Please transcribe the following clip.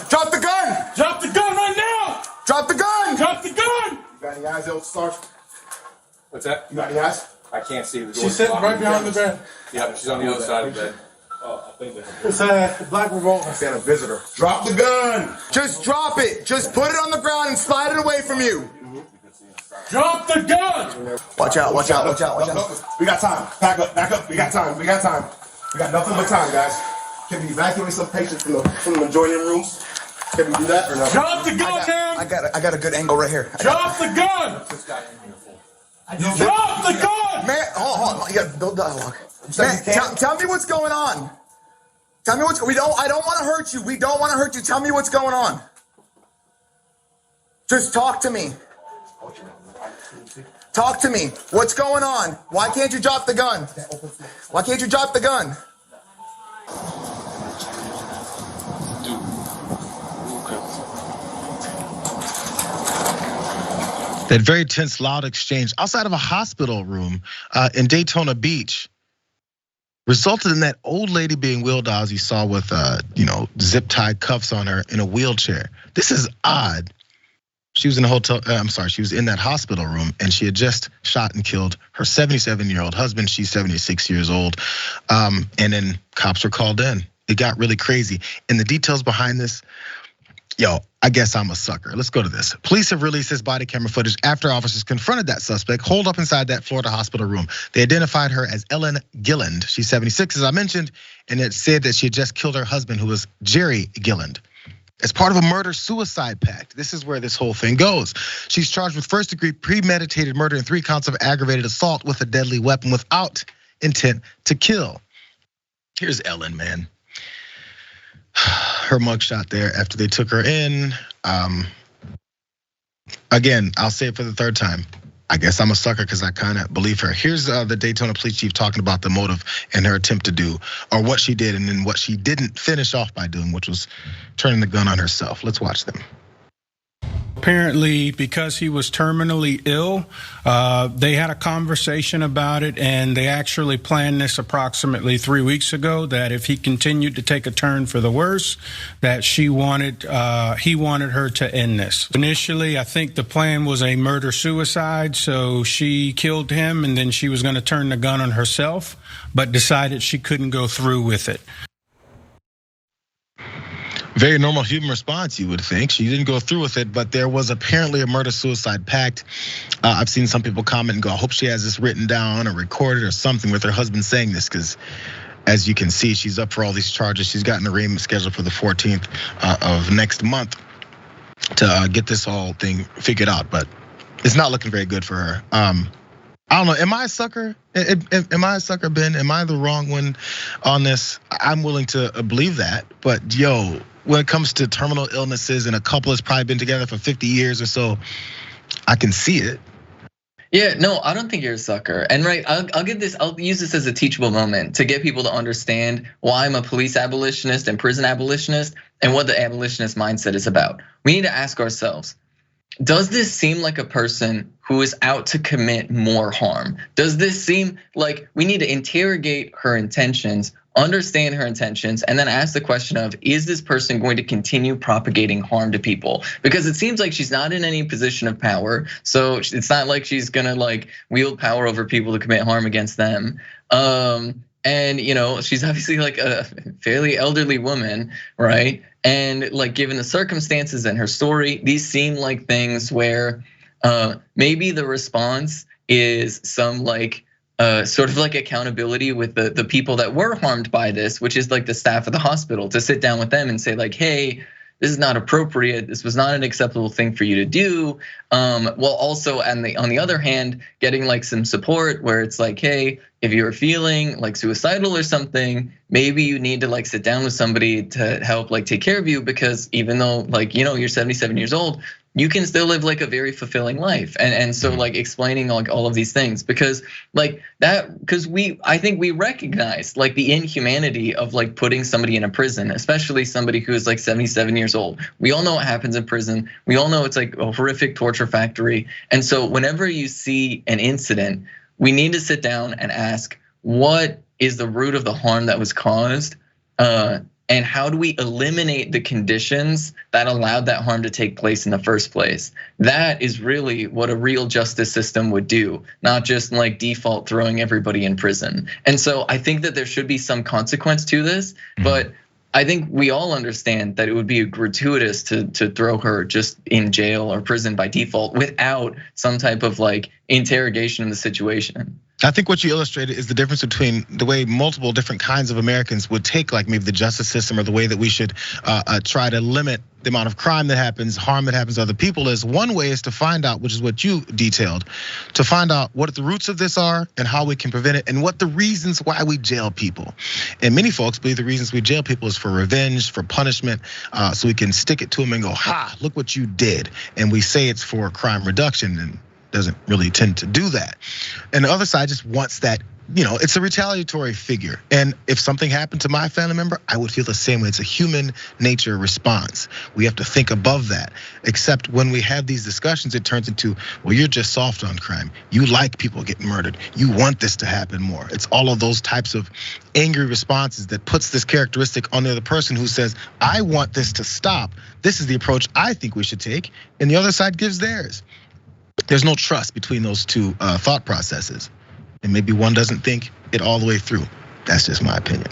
Drop the gun! Drop the gun right now! Drop the gun! Drop the gun! You got any eyes, Sarge? What's that? You got any eyes? I can't see the door. She's sitting right behind the bed. Yeah, she's on the other side of the bed. Oh, I think It's a black revolver. I said a visitor. Drop the gun! Just drop it! Just put it on the ground and slide it away from you! Drop the gun! Watch out, watch out, watch out, watch out. We got time. Back up. We got time. We got time. We got nothing but time, guys. Can we evacuate some patients from the adjoining rooms? Can we do that or no? Drop the gun, man! I got a good angle right here. Drop the gun! Drop the gun! Man, hold on. You gotta build dialogue. Man, tell me what's going on. Tell me I don't want to hurt you. We don't want to hurt you. Tell me what's going on. Just talk to me. Talk to me. What's going on? Why can't you drop the gun? Why can't you drop the gun? That very tense, loud exchange outside of a hospital room in Daytona Beach resulted in that old lady being wheeled out, as you saw, with zip-tied cuffs on her in a wheelchair. This is odd. She was in a hotel. She was in that hospital room, and she had just shot and killed her 77-year-old husband. She's 76 years old, and then cops were called in. It got really crazy, and the details behind this. I guess I'm a sucker. Let's go to this. Police have released this body camera footage after officers confronted that suspect holed up inside that Florida hospital room. They identified her as Ellen Gilland. She's 76, as I mentioned, and it said that she had just killed her husband, who was Jayar Gilland. As part of a murder-suicide pact, this is where this whole thing goes. She's charged with first-degree premeditated murder and 3 counts of aggravated assault with a deadly weapon without intent to kill. Here's Ellen, man. Her mugshot there after they took her in. Again, I'll say it for the third time. I guess I'm a sucker because I kind of believe her. Here's the Daytona police chief talking about the motive and her attempt to do, or what she did and then what she didn't finish off by doing, which was turning the gun on herself. Let's watch them. Apparently, because he was terminally ill, they had a conversation about it, and they actually planned this approximately 3 weeks ago, that if he continued to take a turn for the worse, that he wanted her to end this. Initially, I think the plan was a murder-suicide, so she killed him, and then she was going to turn the gun on herself, but decided she couldn't go through with it. Very normal human response, you would think. She didn't go through with it, but there was apparently a murder-suicide pact. I've seen some people comment and go, I hope she has this written down or recorded or something with her husband saying this, because as you can see, she's up for all these charges. She's got an arraignment scheduled for the 14th of next month to get this whole thing figured out, but it's not looking very good for her. I don't know, am I a sucker? Am I a sucker, Ben? Am I the wrong one on this? I'm willing to believe that, but when it comes to terminal illnesses and a couple has probably been together for 50 years or so, I can see it. Yeah, no, I don't think you're a sucker. And right, I'll use this as a teachable moment to get people to understand why I'm a police abolitionist and prison abolitionist and what the abolitionist mindset is about. We need to ask ourselves, does this seem like a person who is out to commit more harm? Does this seem like we need to interrogate her intentions, understand her intentions, and then ask the question of, is this person going to continue propagating harm to people? Because it seems like she's not in any position of power. So it's not like she's gonna wield power over people to commit harm against them. And she's obviously like a fairly elderly woman, right? And given the circumstances and her story, these seem like things where maybe the response is some sort of accountability with the people that were harmed by this, which is the staff of the hospital, to sit down with them and say hey, this is not appropriate. This was not an acceptable thing for you to do. While also on the other hand, getting some support where it's hey, if you're feeling suicidal or something, maybe you need to sit down with somebody to help take care of you, because even though you're 77 years old, you can still live a very fulfilling life. And so explaining all of these things, because I think we recognize the inhumanity of putting somebody in a prison, especially somebody who is 77 years old. We all know what happens in prison. We all know it's a horrific torture factory. And so whenever you see an incident, we need to sit down and ask, what is the root of the harm that was caused? And how do we eliminate the conditions that allowed that harm to take place in the first place? That is really what a real justice system would do, not just like default throwing everybody in prison. And so I think that there should be some consequence to this, but I think we all understand that it would be gratuitous to throw her just in jail or prison by default without some type of like interrogation in the situation. I think what you illustrated is the difference between the way multiple different kinds of Americans would take like maybe the justice system or the way that we should try to limit the amount of crime that happens, harm that happens to other people. Is one way is to find out, which is what you detailed, to find out what the roots of this are and how we can prevent it and what the reasons why we jail people. And many folks believe the reasons we jail people is for revenge, for punishment, so we can stick it to them and go, ha, look what you did. And we say it's for crime reduction and doesn't really tend to do that. And the other side just wants that, it's a retaliatory figure. And if something happened to my family member, I would feel the same way. It's a human nature response. We have to think above that. Except when we have these discussions, it turns into, well, you're just soft on crime. You like people getting murdered. You want this to happen more. It's all of those types of angry responses that puts this characteristic on the other person who says, I want this to stop. This is the approach I think we should take. And the other side gives theirs. There's no trust between those two thought processes. And maybe one doesn't think it all the way through. That's just my opinion.